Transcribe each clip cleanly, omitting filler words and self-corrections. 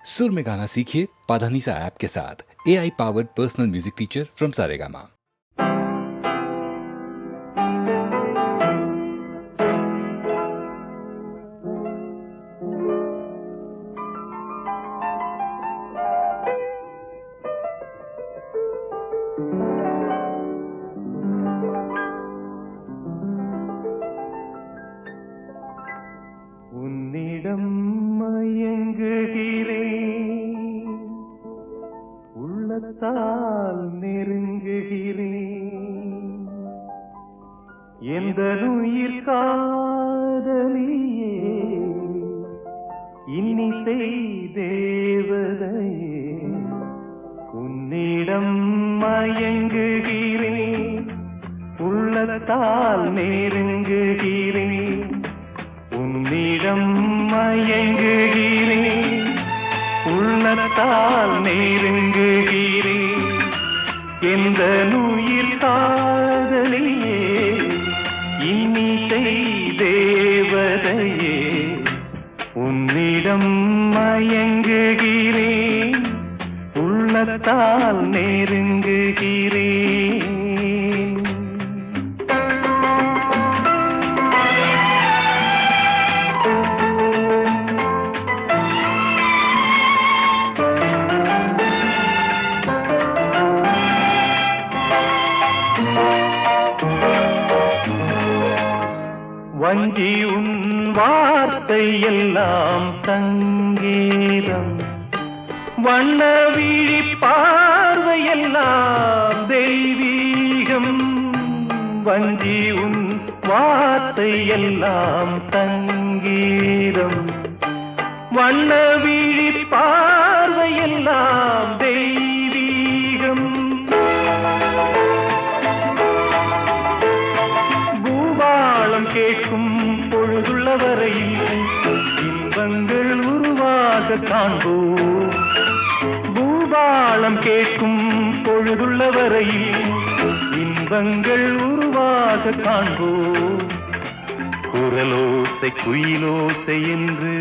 सुर में गाना सीखिए पाधानीसा ऐप के साथ। AI powered personal music teacher from Saregama. உன்னிடம் மயங்குகிறேன், உள்ளத்தால் நெருங்குகிறேன், எந்த உயிர் காதலியே, இன்னிசை தேவதையே. உன்னிடம் மயங்குகிறேன், உள்ளத்தால் நெருங்குகிறேன், உன்னிடம் மயங்குகிறேன், உள்ளத்தால் நெருங்குகிறேன், எந்த உயிர் காதலியே, இன்னிசை தேவதையே. உன்னிடம் மயங்குகிறேன், உள்ளத்தால் நெருங்குகிறேன். வஞ்சி உன் வார்த்தை எல்லாம் சங்கீதம், வண்ண விழி பார்வையெல்லாம் தெய்வீகம். வஞ்சி உன் வார்த்தை எல்லாம் சங்கீதம், வண்ண விழி பார்வையெல்லாம் தெய்வீகம். பூபாளம் கேட்கும் பொழுதுள்ள வரையில் இன்பங்கள் உருவாக காண்போம். பூபாளம் கேட்கும் பொழுதுள்ள வரையில் இன்பங்கள் உருவாக காண்போம். குரலோசை குயிலோசை என்று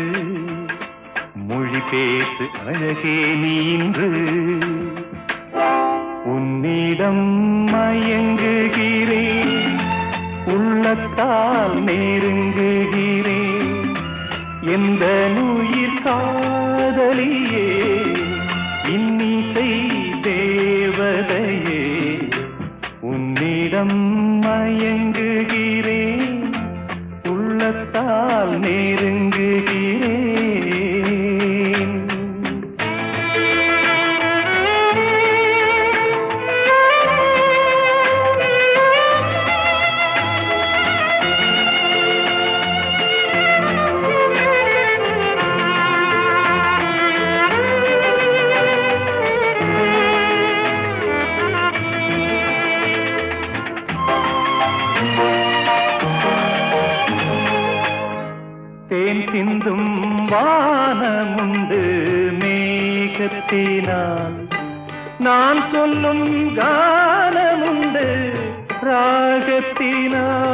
மொழி பேசு அழகே நீ இன்று. உன்னிடம் மயங்குகிறேன், உள்ளத்தால் நெருங்குகிறேன், எந்த உயிர் காதலியே, இன்னிசை தேவதையே. உன்னிடம் மயங்குகிறேன், உள்ளத்தால் நெருங்குகிறேன். தேன் சிந்தும் வானமுண்டு மேகத்தினால், நான் சொல்லும் கானமுண்டு ராகத்தினால்.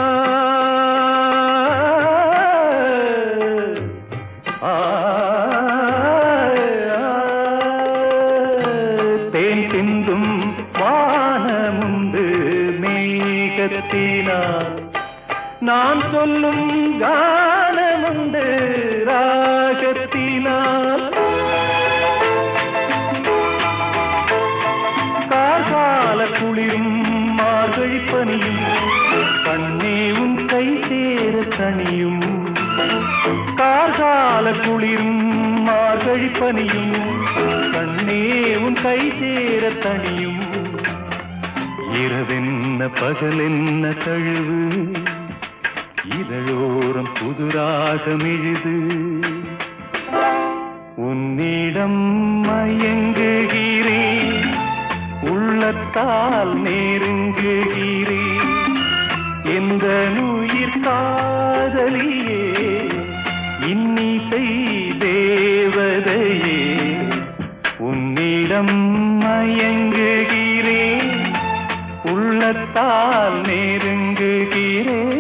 தேன் சிந்தும் வானமுண்டு மேகத்தினால், நான் சொல்லும் கானமுண்டு ராகத்தினால். கார்கால குளிரும் மார்கழி பனியும் கண்ணே உன் கை சேர தனியும். கார்கால குளிரும் மார்கழி பனியும் கண்ணே உன் கை சேர தனியும். இரவென்ன பகலென்ன தழுவு, இதழோரம் புதுராகம் எழுது. உன்னிடம் மயங்குகிறேன், உள்ளத்தால் நெருங்குகிறேன், எந்த உயிர் காதலியே, இன்னிசை தேவதையே. உன்னிடம் மயங்குகிறேன், உள்ளத்தால் நெருங்குகிறேன்.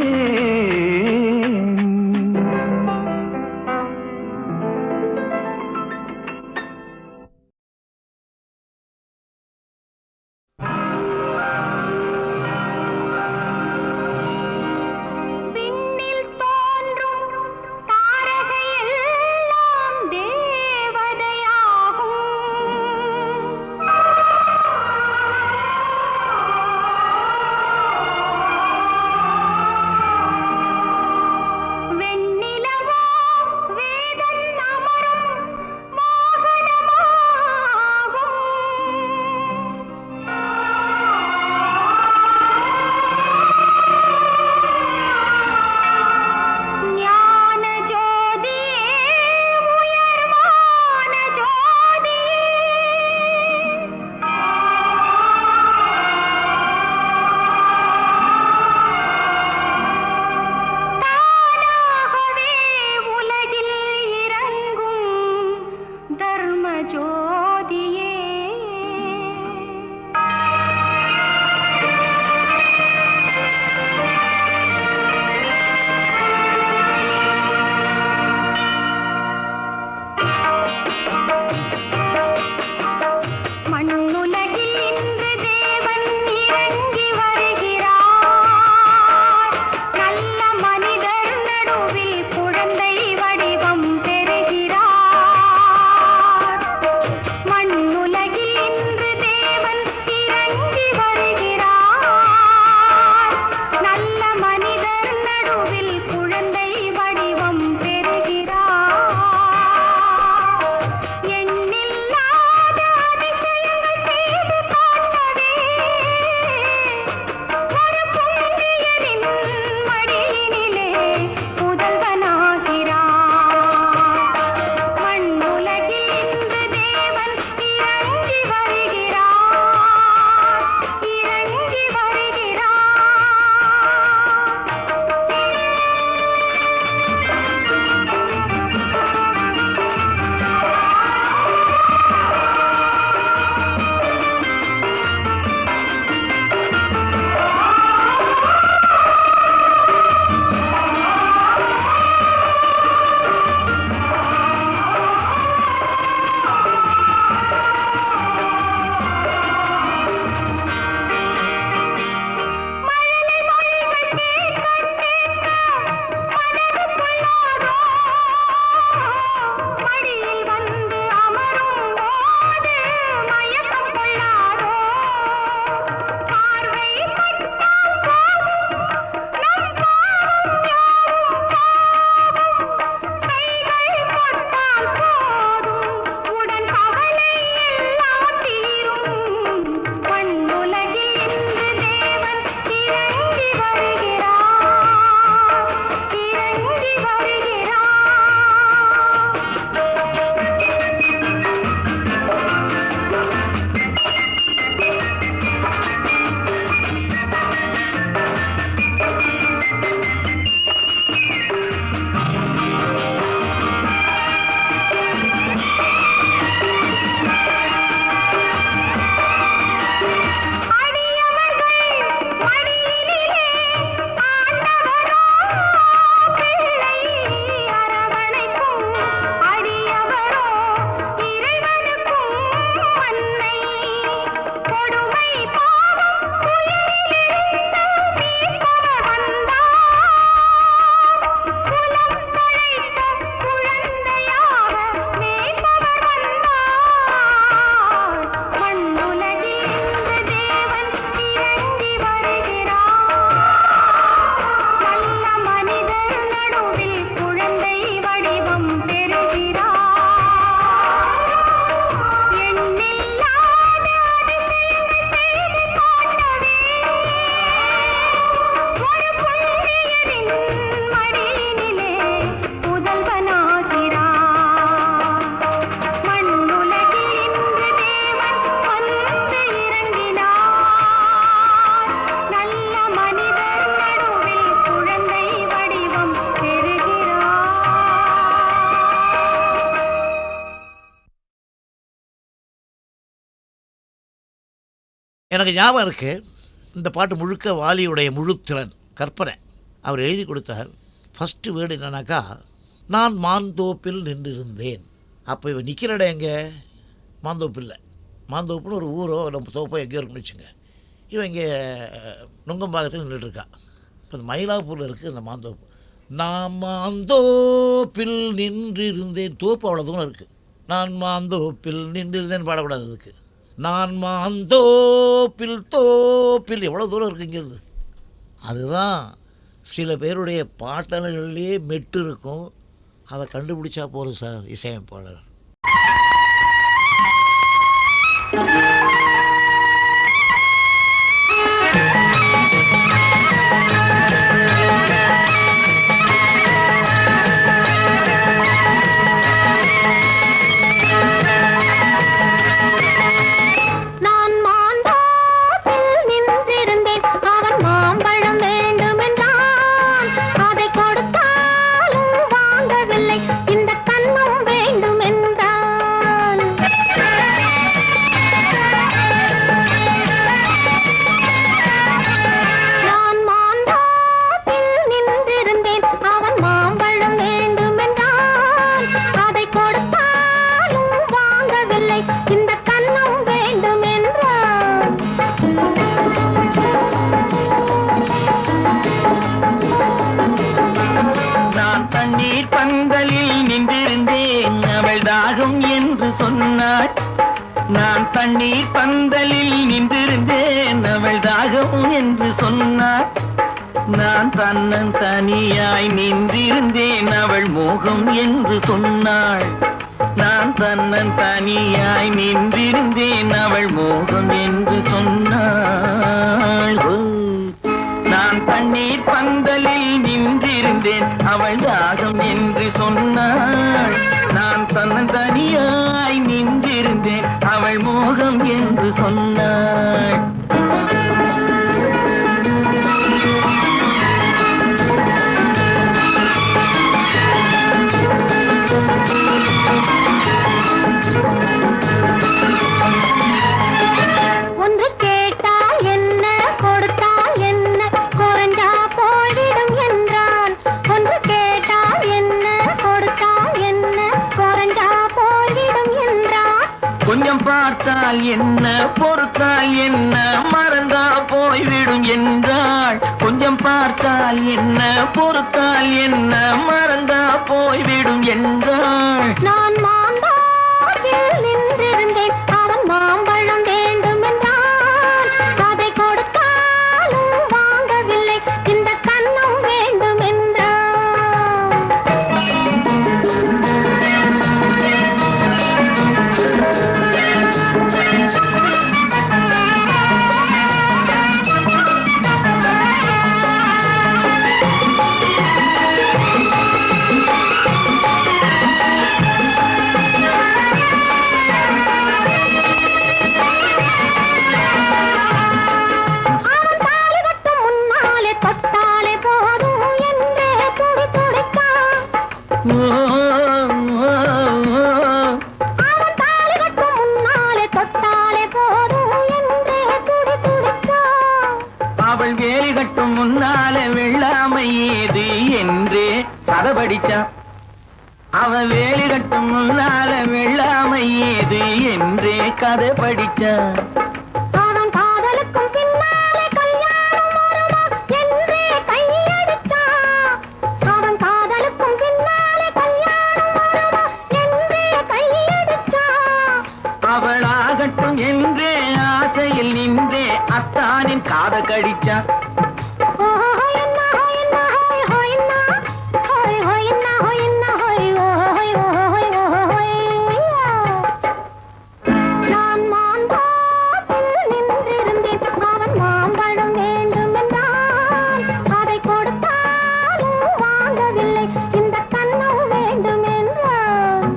ஜோதியே எனக்கு ஞாபகம் இருக்குது, இந்த பாட்டு முழுக்க வாலியுடைய முழுத்திறன் கற்பனை. அவர் எழுதி கொடுத்தார். ஃபஸ்ட்டு வேர்டு என்னன்னாக்கா, நான் மாந்தோப்பில் நின்றிருந்தேன். அப்போ இவன் நிற்கிற இடம் எங்கே? மாந்தோப்பில்லை. மாந்தோப்புன்னு ஒரு ஊரோ நம்ம தோப்போ எங்கேயோ இருக்குன்னு வச்சுங்க. இவன் இங்கே நுங்கம்பாக்கத்தில் நின்றுட்டுருக்கா. இப்போ இந்த மயிலாப்பூரில் இருக்குது இந்த மாந்தோப்பு. நான் மாந்தோப்பில் நின்றிருந்தேன். தோப்பு அவ்வளோ தூரம் இருக்குது. நான் மாந்தோப்பில் நின்றிருந்தேன் பாடக்கூடாது. அதுக்கு நான் மாந்தோப்பில் தோப்பில் எவ்வளோ தூரம் இருக்குது இங்கேருந்து. அதுதான் சில பேருடைய பாட்டல்கள்லேயே மெட்டு இருக்கும். அதை கண்டுபிடிச்சா போதும் சார் இசையமைப்பாளர். இந்த கண்ணம் வேண்டும் என்று சொன்னாள். நான் தண்ணீர் பந்தலில் நின்றிருந்தேன், அவள் தாகம் என்று சொன்னாள். நான் தன்னன் தனியாய் நின்றிருந்தேன், அவள் மோகம் என்று சொன்னாள். நான் தன்னன் தனியாய் நின்றிருந்தேன், அவள் மோகம் என்று சொன்னாள். நான் தண்ணீர் பந்தலில் நின்றிருந்தேன், அவள் தாகம் என்று சொன்னாள். நான் தன்னன் தனியாய் நின்றிருந்தேன், அவள் மோகம் என்று சொன்னாள். ஒன்று கேட்டால் என்ன, கொடுத்தால் என்ன, குறைஞ்சா போய்விடும் என்றான். ஒன்று கேட்டால் என்ன, கொடுத்தால் என்ன, குறைஞ்சா போய்விடும் என்றான். கொஞ்சம் பார்த்தால் என்ன, பொறுத்தால் என்ன, மறந்தா போய்விடும் என்றாள். கொஞ்சம் பார்த்தால் என்ன, பொறுத்தால் என்ன, மறந்தா போய்விடும் என்றாள். நான் மாந்தோப்பில் நின்றிருந்தேன், அவன் மாம்பழம் வேண்டும் என்றான். அதை கொடுத்தாலும் வாங்கவில்லை, இந்த கன்னம் வேண்டும் என்றான். அவன் தாலி கட்டும் முன்னாலே தொட்டாலே போதும் என்றே துடி துடித்தான். அவன் தாலி கட்டும் முன்னாலே தொட்டாலே போதும் என்றே துடி துடித்தான். அவள் வேலி கட்டும் முன்னாலே வெள்ளாமை ஏது என்றே சதபடிச்சான். அவள் வேலி கட்டும் முன்னாலே வெள்ளாமை ஏது என்றே கதை படிச்சான். அவன் காதலுக்கும் பின்னாலே கல்யாணம் வருமா என்றே கையடித்தான். அவன் காதலுக்கும் பின்னாலே கல்யாணம் வருமா என்றே கையடித்தான். அவளாகட்டும் என்றே ஆசையில் நின்றே அத்தானின் காத கடிச்சான். நான் மாந்தோப்பில் நின்றிருந்தேன், அவன் மாம்பழம் வேண்டும் என்றான். அதை கொடுத்தாலும் வாங்கவில்லை, இந்த கன்னம் வேண்டும் என்றான்.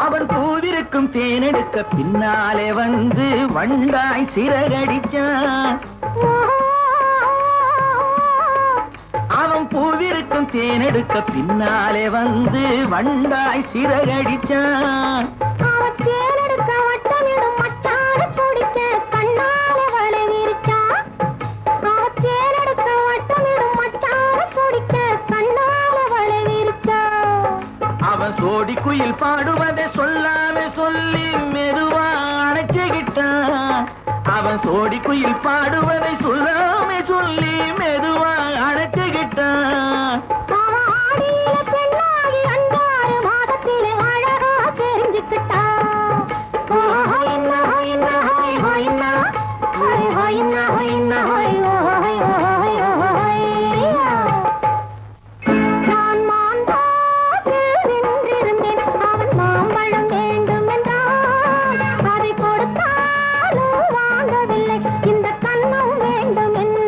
அவன் பூவிருக்கும் தேனெடுக்க பின்னாலே வந்து வண்டாய் சிறகடிச்சான். அவன் பூவிருக்கும் தேனெடுக்க பின்னாலே வந்து வண்டாய் சிறகடிச்சான். அவன் தேனெடுக்க வட்டமிடும் மச்சானை பிடிக்க கண்ணாலே வலை விரிச்சான். அவன் தேனெடுக்க வட்டமிடும் மச்சானை பிடிக்க கண்ணாலே வலை விரிச்சான். அவன் சோடி குயில் பாடுவதை சொல்லாம சொல்லி மெதுவா அணைச்சுக்கிட்டான். அவன் சோடி குயில் பாடுவதை சொல்லாம சொல்லி மெதுவா அணைச்சுக்கிட்டான். அவன் ஆடியில பெண்ணாகி 6 மாதத்திலே அழகா தெரிஞ்சுக்கிட்டான். ஹொய்னா ஹொய்னா ஹொய் ஹொய்னா ஹொய் ஹொய்னா ஹொய்னா ஹொய் ஹொய் ஹொய் ஹொய்யா. நான் மாந்தோப்பில் நின்றிருந்தேன், அவன் மாம்பழம் வேண்டும் என்றான். அதை கொடுத்தாலும் வாங்கவில்லை, இந்த கன்னம் வேண்டும் என்றான்.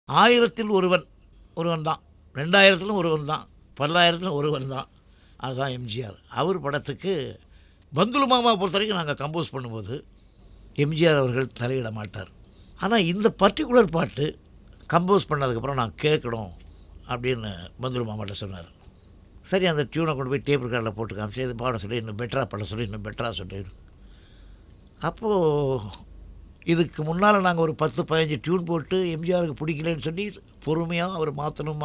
ஆயிரத்தில் ஒருவன் ஒருவன் தான், 2000 ஒருவன் தான், 10,000 ஒருவன் தான். அதுதான் எம்ஜிஆர். அவர் படத்துக்கு பந்துலு மாமா பொறுத்த வரைக்கும் நாங்கள் கம்போஸ் பண்ணும்போது எம்ஜிஆர் அவர்கள் தலையிட மாட்டார். ஆனால் இந்த பர்டிகுலர் பாட்டு கம்போஸ் பண்ணதுக்கப்புறம் நான் கேட்கணும் அப்படின்னு பந்துலு மாமாட்ட சொன்னார். சரி, அந்த டியூனை கொண்டு போய் டேப் ரெக்கார்டில் போட்டு காமிச்சு இது பாட சொல்லி இன்னும் பெட்டராக பாட சொல்லி இன்னும் பெட்டராக சொல்லி. அப்போது இதுக்கு முன்னால் நாங்கள் ஒரு 10-15 டியூன் போட்டு எம்ஜிஆருக்கு பிடிக்கலன்னு சொல்லி பொறுமையாக அவர் மாற்றணும்னு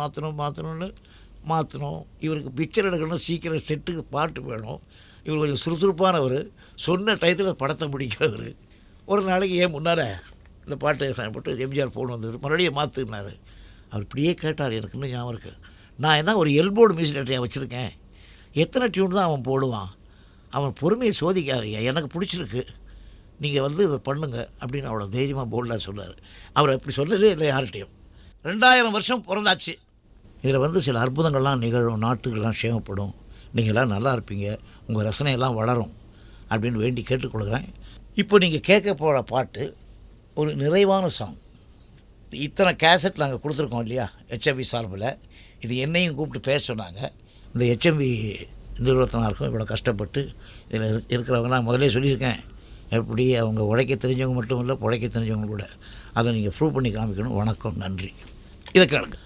மாற்றணும். இவருக்கு பிக்சர் எடுக்கணும், சீக்கிரம் செட்டுக்கு பாட்டு வேணும், இவர் கொஞ்சம் சுறுசுறுப்பானவர், சொன்ன டயத்தில் படத்தை முடிக்கிறவர். ஒரு நாளைக்கு ஏன் முன்னால் இந்த பாட்டு போட்டு எம்ஜிஆர் ஃபோன் வந்தது, மறுபடியும் மாற்றினார். அவர் இப்படியே கேட்டார், எனக்கு இன்னும் ஞாபகம் இருக்குது. நான் என்ன ஒரு எல்போர்டு மியூசிக் டேரக்டரையாக வச்சுருக்கேன், எத்தனை டியூன் தான் அவன் போடுவான், அவன் பொறுமையை சோதிக்காதீங்க, எனக்கு பிடிச்சிருக்கு, நீங்கள் வந்து இதை பண்ணுங்க அப்படின்னு அவ்வளோ தைரியமாக போல்டாக சொன்னார். அவர் அப்படி சொன்னதே இல்லை யார்கிட்டையும். 2000 வருஷம் பிறந்தாச்சு. இதில் வந்து சில அற்புதங்கள்லாம் நிகழும், நாட்டுகள்லாம் சேமப்படும், நீங்களாம் நல்லா இருப்பீங்க, உங்கள் ரசனையெல்லாம் வளரும் அப்படின்னு வேண்டி கேட்டுக்கொள்கிறேன். இப்போ நீங்கள் கேட்க போகிற பாட்டு ஒரு நிறைவான சாங். இத்தனை கேசட் நாங்கள் கொடுத்துருக்கோம் இல்லையா ஹெச்எம்பி சார்பில். இது என்னையும் கூப்பிட்டு பேச சொன்னாங்க. இந்த ஹெச்எம்பி நிறுவனத்தினருக்கும் இவ்வளோ கஷ்டப்பட்டு இதில் இருக்கிறவங்க நான் முதலே சொல்லியிருக்கேன், எப்படி அவங்க உழைக்க தெரிஞ்சவங்க மட்டும் இல்லை, உழைக்க தெரிஞ்சவங்க கூட. அதை நீங்கள் ப்ரூவ் பண்ணி காமிக்கணும். வணக்கம், நன்றி. இதை கேளுங்க.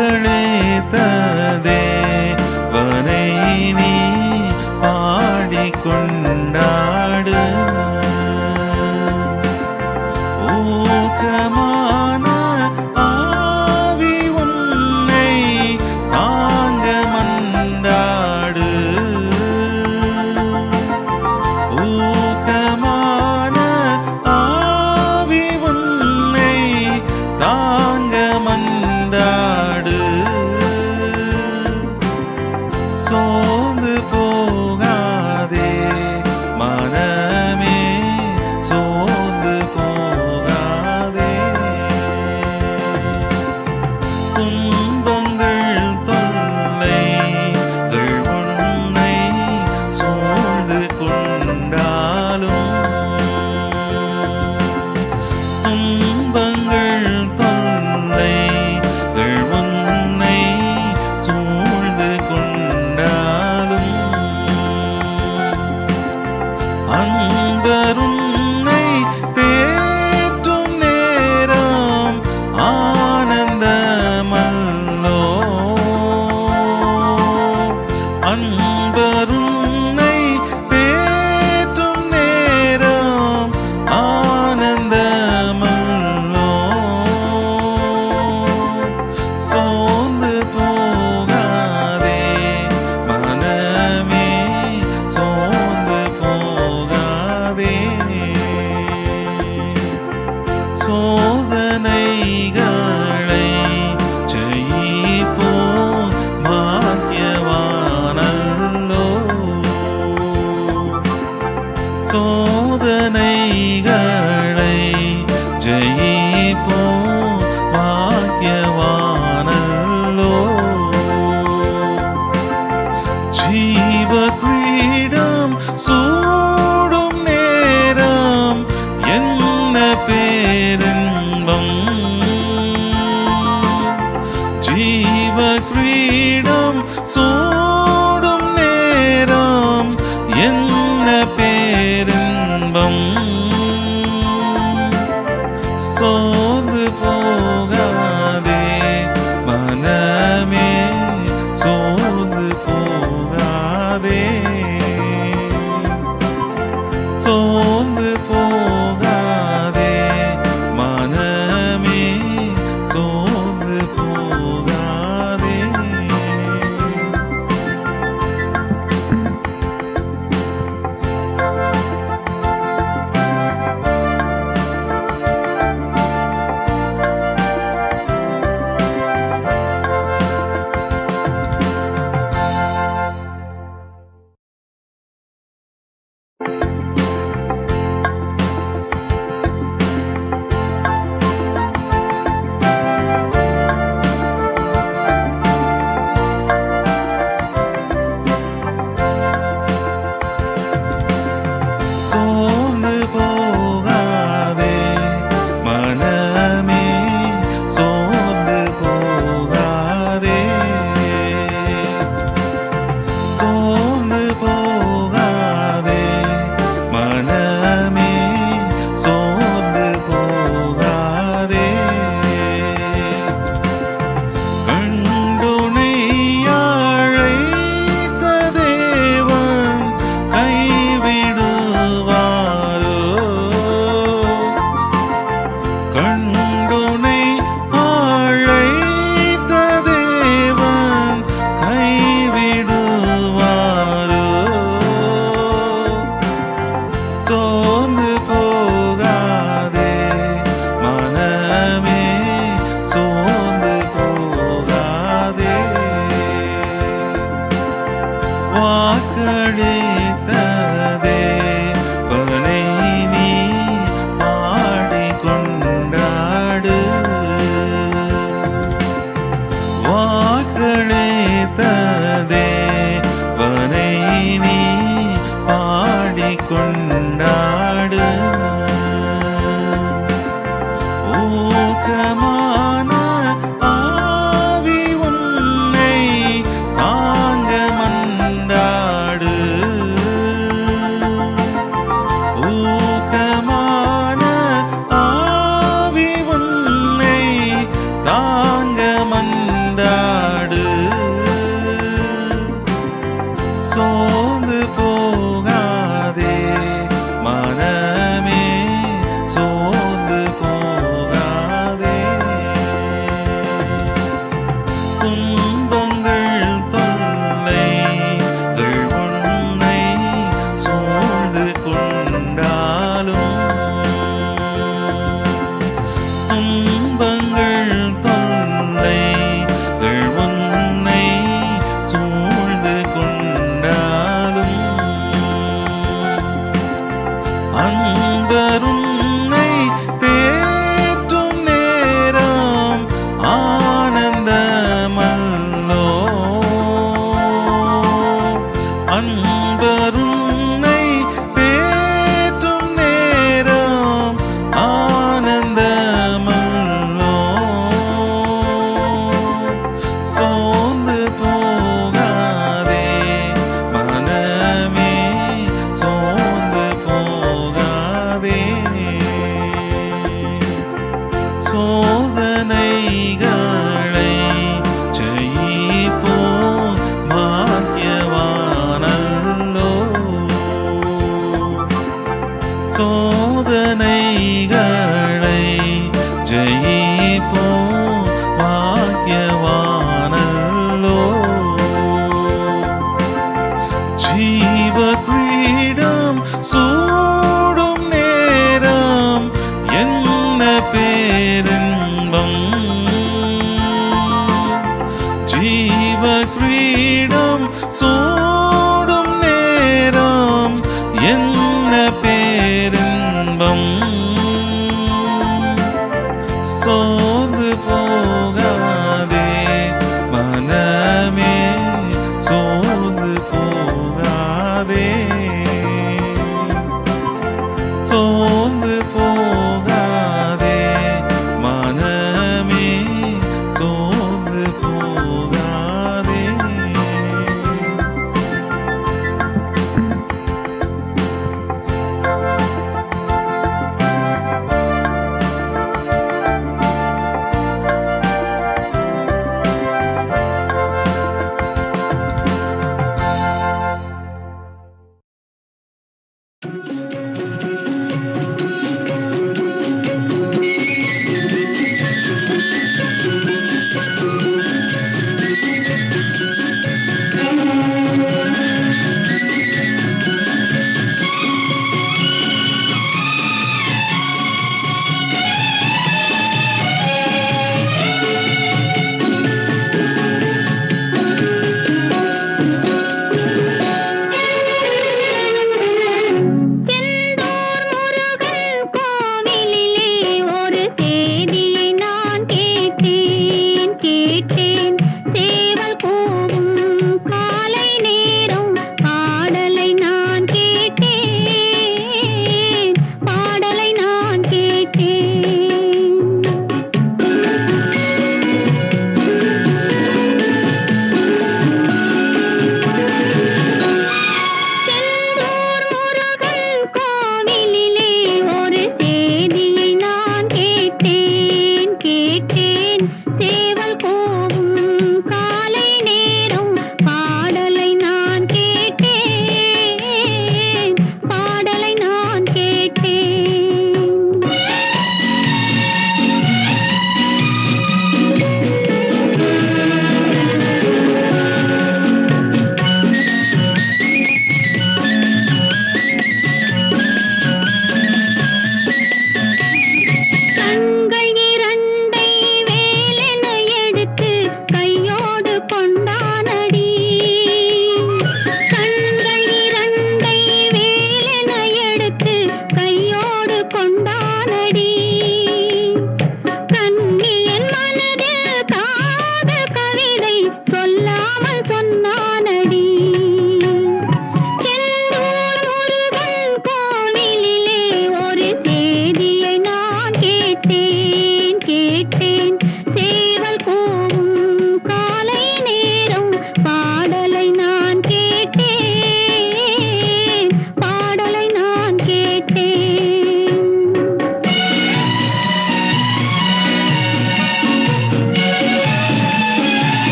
வாக்களித்ததே வனை நீ பாடிக்கொண்டாடு ஊக்கமான ஆவி உன்னை தாங்க மண்டாடு ஊக்கமான ஆவி உன்னை தாங்க மண்டாடு சோர்ந்து போகாதே மனமே சோர்ந்து போகாதே துன்பங்கள் தொல்லைகள் உன்னை சூழ்ந்து கொண்டாலும் துன்பங்கள் தொல்லைகள் உன்னை சூழ்ந்து கொண்டாலும் அன்பருன்னை தேற்றும் நேரம் ஆனந்தமல்லோ அன்பருன்னை தேற்றும் நேரம் ஆனந்தமல்லோ சோர்ந்து போகாதே மனமே சோர்ந்து போகாதே சோதனைகளை ஜெயிப்போம் பாக்கியவானல்லோ சோதனைகளை ஜெயிப்போம் பாக்கியவானல்லோ ஜீவ கிரீடம் சூடும் நேரம் என்ன பேரின்பம் ஜீவ கிரீடம் சூடும் நேரம் என்ன பேரின்பம் சோர்ந்து போகாதே மனமே சோர்ந்து போகாதே சோர்ந்து போகாதே மனமே சோர்ந்து போகாதே சோர்ந்து போகாதே மனமே சோர்ந்து போகாதே சோர்ந்து போகாதே மனமே சோர்ந்து போகாதே கண்டுனை அழைத்த தேவன் கைவிடுவாரோ கண்டுனை அழைத்த தேவன் கைவிடுவாரோ சோர்ந்து போகாதே மனமே சோர்ந்து போகாதே வாக்களித்ததே வனை நீ பாடிக்கொண்டாடு வாக்களித்ததே வனை நீ பாடிக்கொண்டாடு ஊக்கமான ஆவி உன்னை தாங்க மண்டாடு ஊக்கமான ஆவி உன்னை தாங்க மண்டாடு ஃப்ரீடம் சூடும் நேரம் என்ன பேரின்பம் சோர்ந்து போகாதே மனமே சோர்ந்து போகாதே சோர்ந்து போகாதே மனமே சோர்ந்து போகாதே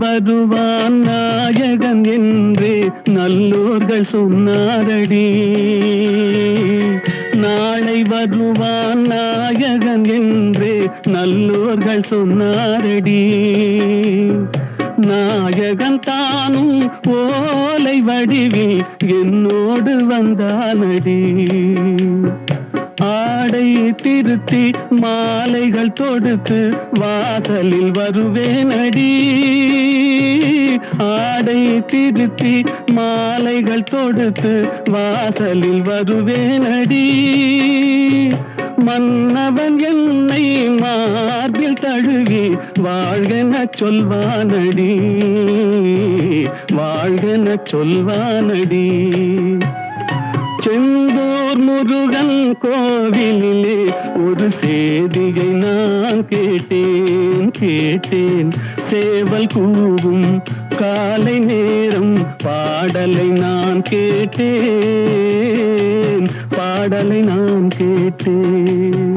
வருவான் நாயகன் என்று நல்லோர்கள் சொன்னாரடி. நாளை வருவான் நாயகன் என்று நல்லோர்கள் சொன்னாரடி. நாயகன் தானும் ஓலை வடிவில் என்னோடு வந்தானடி. ஆடை திருத்தி மாலைகள் தொடுத்து வாசலில் வருவேனடி. ஆடை திருத்தி மாலைகள் தொடுத்து வாசலில் வருவேனடி. மன்னவன் என்னை மார்பில் தழுவி வாழ்கென சொல்வானடி, வாழ்கென சொல்வானடி. செந்தூர் முருகன் கோவிலிலே ஒரு சேதியை நான் கேட்டேன் கேட்டேன். சேவல் கூவும் காலை நேரம் பாடலை நான் கேட்டேன், பாடலை நான் கேட்டேன்.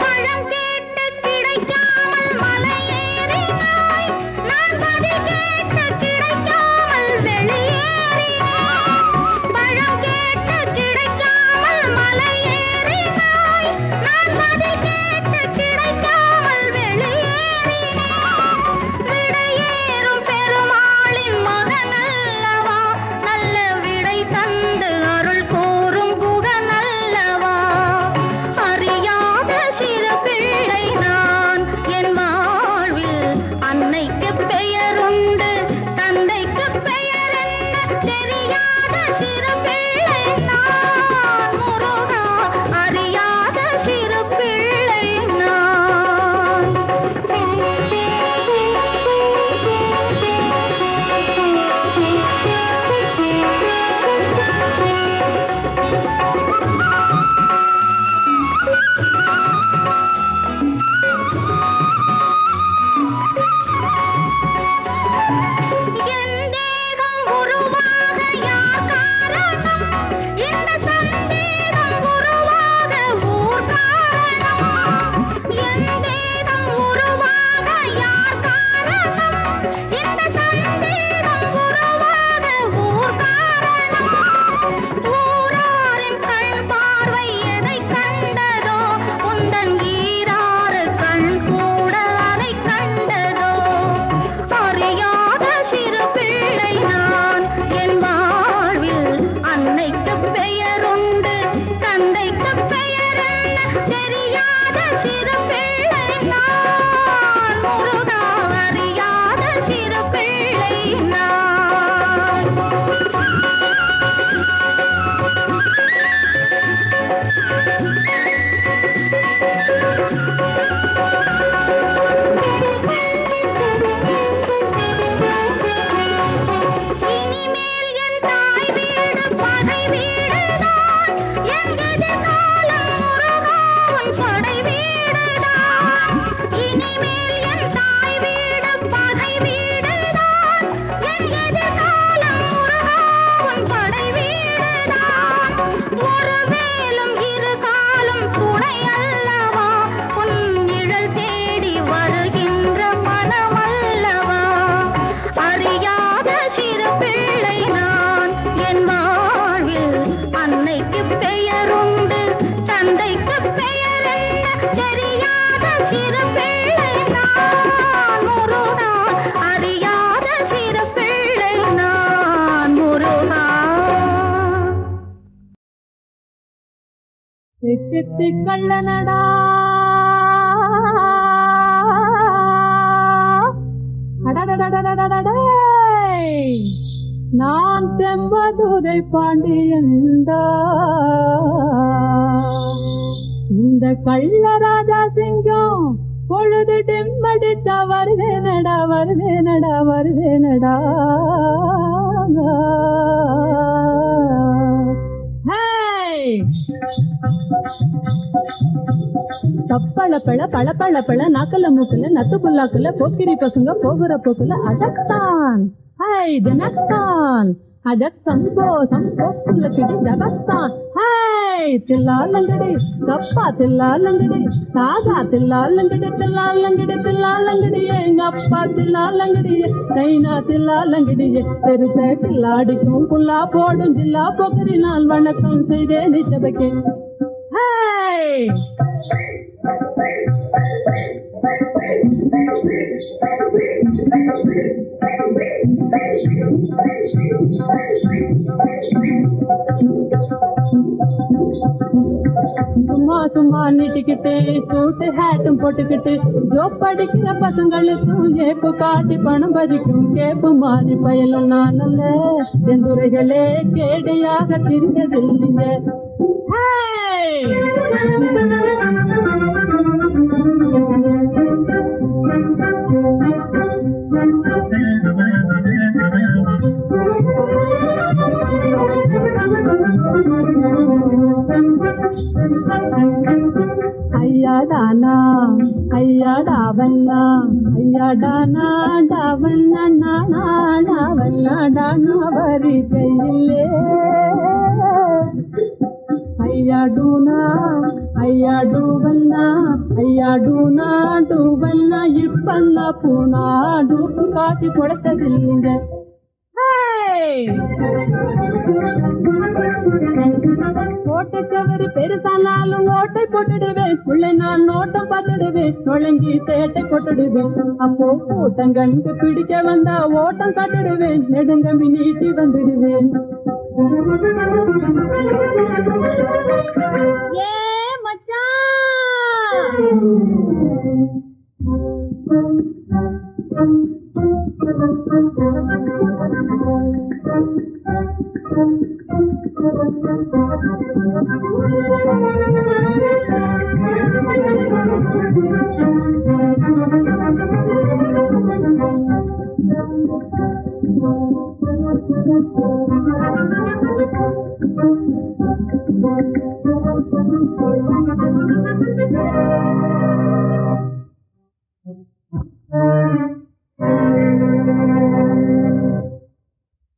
பழம் கேட்டு கிடைக்காமல் மலையேறினான். திக்கு கள்ளனடா நான் செம்பதுரை பாண்டியன்டா இந்த கள்ளராஜா சிங்கம் பொழுது டெம்மடித்தா வருவேனடா வருவேனடா வருவேனடா தப்பளப்பழ பழப்பழப்பழ நாக்கல மூக்கல நத்து புல்லாக்குல போக்கிரி பசங்க போகிற போக்குல அதத்தான் ஹாய் தினத்தான் அதக் சந்தோஷம் போக்குல பிடி ஜபத்தான் ஹாய் தில்லாலங்கடி கப்பா தில்லாலங்கடி சாதா தில்லாலங்கடி தில்லாலங்கடி தில்லாலங்கடி எங்க அப்பா தில்லாலங்கடி கைனா தில்லாலங்கடி பெருச கில்லாடிக்கும் புல்லா போடும் ஜில்லா போக்கரி நான் வணக்கம் செய்தேன் சபைக்கு ஹாய் சும்மா சும்மா நீட்டிக்கிட்டு சூட்டு ஹேட்டும் போட்டுக்கிட்டு ஜோப் படிக்கிற பசங்களுக்கும் ஏப்பு காட்டி பணம் பதிக்கும் கேப்பு மாறி பயலும் நான் அல்ல என் துறைகளே கேடையாக திரிஞ்சதில்லைங்க. ஐயாடானா ஐயாடாவல்லா ஐயாடானா டாவல்லா நானா டாவல்லா டானா வரி கையிலே ஐயாடூனா ஐயாடூவல்லா ஐயாடூனா டூவல்லா இப்பல்லா பூனா டூப்பு காட்டி கொடுத்ததில்லைங்க. ஓட்டச்சவரு பெருசானாலும் ஓட்டை போட்டுடுவேன் பிள்ளை நான் நோட்டம் பார்த்துடுவேன் நுழைஞ்சி சேட்டை போட்டுடுவேன் அப்போ கூட்டம் கண்டு பிடிக்க வந்தா ஓட்டம் காட்டுடுவேன் நெடுங்கம்பி நீட்டி வந்துடுவேன். ஏ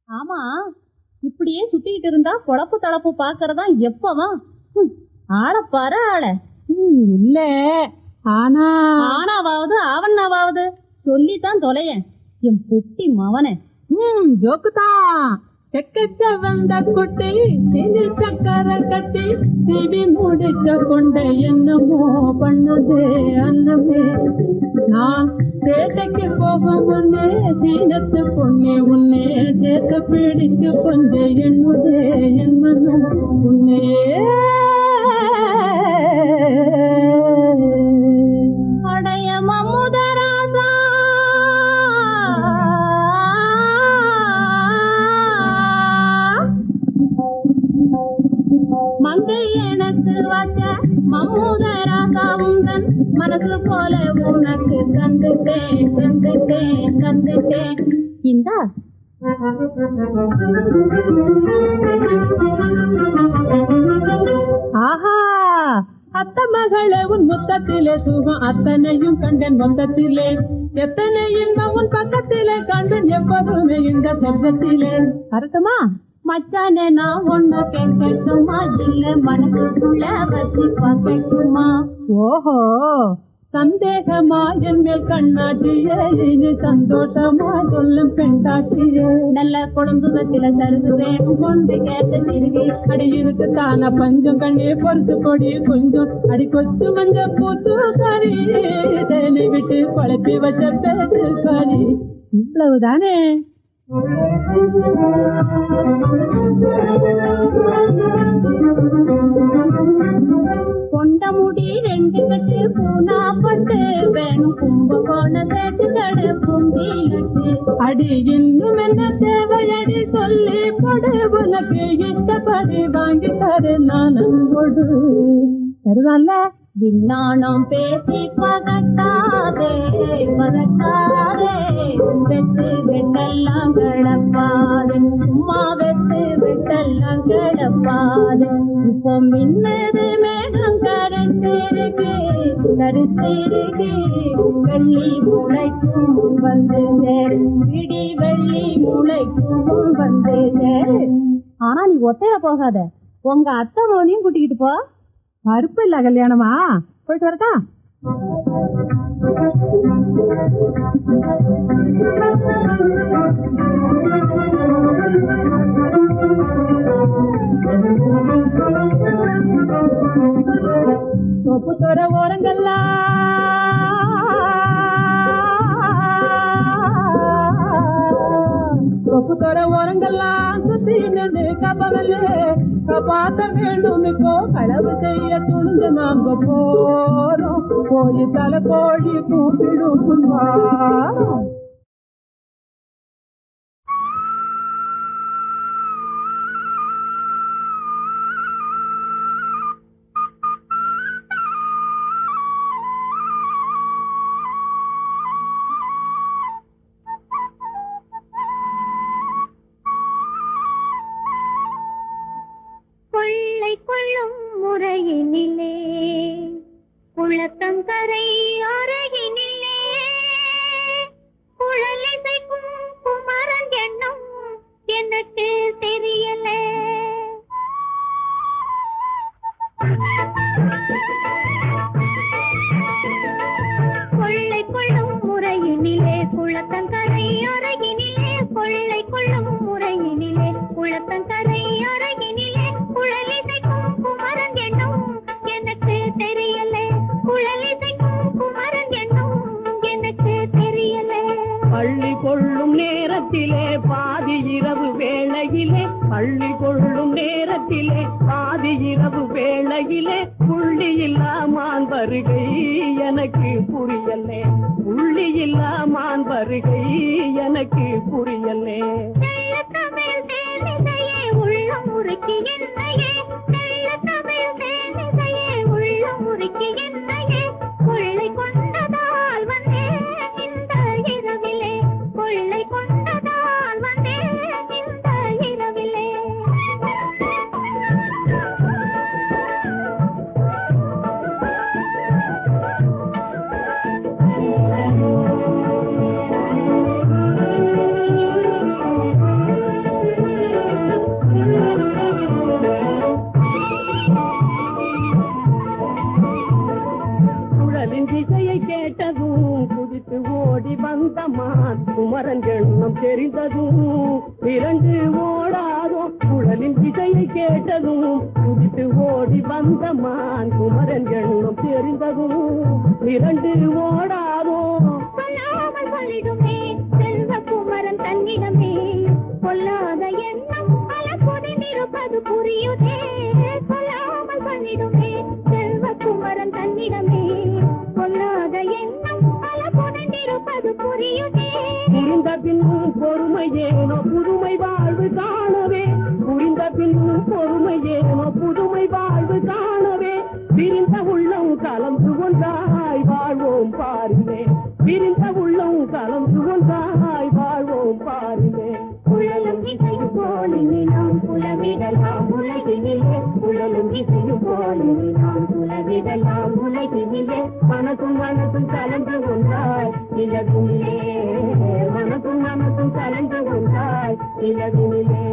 ஆமா இப்படியே சுத்திக்கிட்டு இருந்தா பொழப்பு தளப்பு பாக்குறதா எப்பவா ஆள பாரு ஆள இல்ல ஆனாவாவது ஆவண்ணாவாவது சொல்லித்தான் தொலையன் என் புட்டி மவனே ஜோக்குதான் செக்கச்ச வந்த குட்டி சிலி சக்கர கட்டி சிவி முடிச்ச கொண்ட என்னமோ பண்ணுதே அன்னமே நான் பேட்டைக்கு போகும் முன்னே சீனத்து பொண்ணே உன்னே சேர்த்து பிடிச்சு கொஞ்சம் எண்ணுதே என் மனம் உன்னே அடைய மமுதராசா மங்கை எனக்கு வச்ச மமுதராசா உந்தன் மனசு போல உனக்கு தந்துட்டேன் தந்துட்டேன் தந்துட்டேன் இந்தா ஆஹா அத்த மகளே உன் முத்தத்திலே சுகம் அத்தனையும் கண்டன் மொத்தத்திலே எத்தனை இன்பம் உன் பக்கத்திலே கண்டன் எப்போதுமே இந்த சொர்க்கத்திலே அர்த்தமா மச்சானே நான் ஒண்ணு கேட்கட்டுமா இல்ல மனசுக்குள்ள வச்சு பார்க்கட்டுமா ஓஹோ சந்தேகமா என் மேல் கண்ணாட்டியே இனி சந்தோஷமா சொல்லும் பெண்டாட்டியே நல்ல குழந்தைல சருதுவேன் கொண்டு கேட்ட திருகி அடி இருக்கு தான பஞ்சம் கண்ணே பொறுத்து கொடி கொஞ்சம் அடி கொச்சு மஞ்ச பூத்து கறி தேனை விட்டு குழப்பி வச்ச பேச்சு கறி இவ்வளவுதானே கொண்ட முடி 2 கட்டு பூனா பட்டு வேணும் கும்பகோண சேட்டு கடை பூந்தி கட்டு அடி இன்னும் என்ன தேவையடி சொல்லி கொடு உனக்கு இஷ்டப்படி வாங்கி தரு நானும் கொடு தருவான்ல விண்ணானம் பேசி பகட்டாதே பகட்டாதே வெட்டு வெட்டெல்லாம் கிளப்பாதே சும்மா வெட்டு வெட்டெல்லாம் கிளப்பாதே இப்போ மின்னது மேகம் கருத்திருக்கு வெள்ளி முளைக்கும் வந்து சேரு பிடி வெள்ளி முளைக்கும் வந்து சேரு ஆனா நீ ஒத்தையில போகாத உங்க அத்தை மோனையும் கூட்டிக்கிட்டு போ கருப்பு இல்ல கல்யாணமா போயிட்டு வரட்டா தோப்பு தோற ஓரங்கள்லாம் சுத்தி நின்று கபவல்லே காப்பாத்த வேண்டும் இப்போ களவு செய்ய துணிஞ்சு நாங்க போறோம் போய் தலை கோழி கூப்பிடும் புன்வாரம் கொள்ளும் முறையினிலே குளத்தங்கரை அருகினிலே குழலிசைக்கும் குமரன் எண்ணம் எனக்கு தெரியல கொள்ளை கொள்ளும் முறையினிலே குளத்தங்கரை அருகினிலே கொள்ளை கொள்ளும் முறையினிலே குளத்தங்கரை அருகினிலே குழலிசைக்கும் குமரன் எண்ணம் எனக்கு தெரியல குழலிசைக்கும் குமரன் எண்ணம் எனக்கு தெரியல பள்ளி கொள்ளும் நேரத்திலே பாதி இரவு வேளையிலே பள்ளி கொள்ளும் நேரத்திலே பாதி இரவு வேளையிலே புள்ளி இல்லாமான் வருகை எனக்கு புரியலே புள்ளி இல்லாமான் வருகை எனக்கு புரியலே தமிழ் தேனிசையே உள்ளம் உருக்கி என்னையே தமிழ் தேனிசையே உள்ளம் உருக்கி என்னையே கொள்ளை கொண்டதால் வந்தேன் இந்த இரவிலே கொள்ளை கொண்டதால் வந்தேன் இந்த இரவிலே இசையை கேட்டதும் குதித்து ஓடி வந்தமான் குமரன் எண்ணம் தெரிந்ததும் இரண்டு ஓடாதோ குழலின் இசையை கேட்டதும் குதித்து ஓடி வந்தமான் குமரன் எண்ணம் தெரிந்ததும் இரண்டு ஓடாதோ சொல்லாமல் சொல்லிடுமே செல்வ குமரன் தன்னிடமே கொல்லாத எண்ணம் பல புதிந்திருப்பது புரியுதே சொல்லாமல் சொல்லிடுமே செல்வ குமரன் தன்னிடமே கொல்லாத எண்ணம் பல புதிந்திருப்பது புரியுதே புரிந்த பின்னும் பொறுமையேனோ புதுமை வாழ்வு காணவே புரிந்த பின்னும் பொறுமையேனோ புதுமை வாழ்வு காணவே விரிந்த உள்ளம் கலந்து ஒன்றாய் வாழ்வோம் பாருமே விரிந்த உள்ளம் கலந்து ஒன்றாய் வாழ்வோம் பாருமே குழலும் இசையும் போலினே நாம் புலவிடலாம் உலகினிலே குழலும் இசையும் போலினே நாம் புலவிடலாம் உலகினிலே மனசும் மனசும் கலந்து ஒன்றாய் இலகுனிலே மனசும் மனசும் கலந்து ஒன்றாய் இலகுனிலே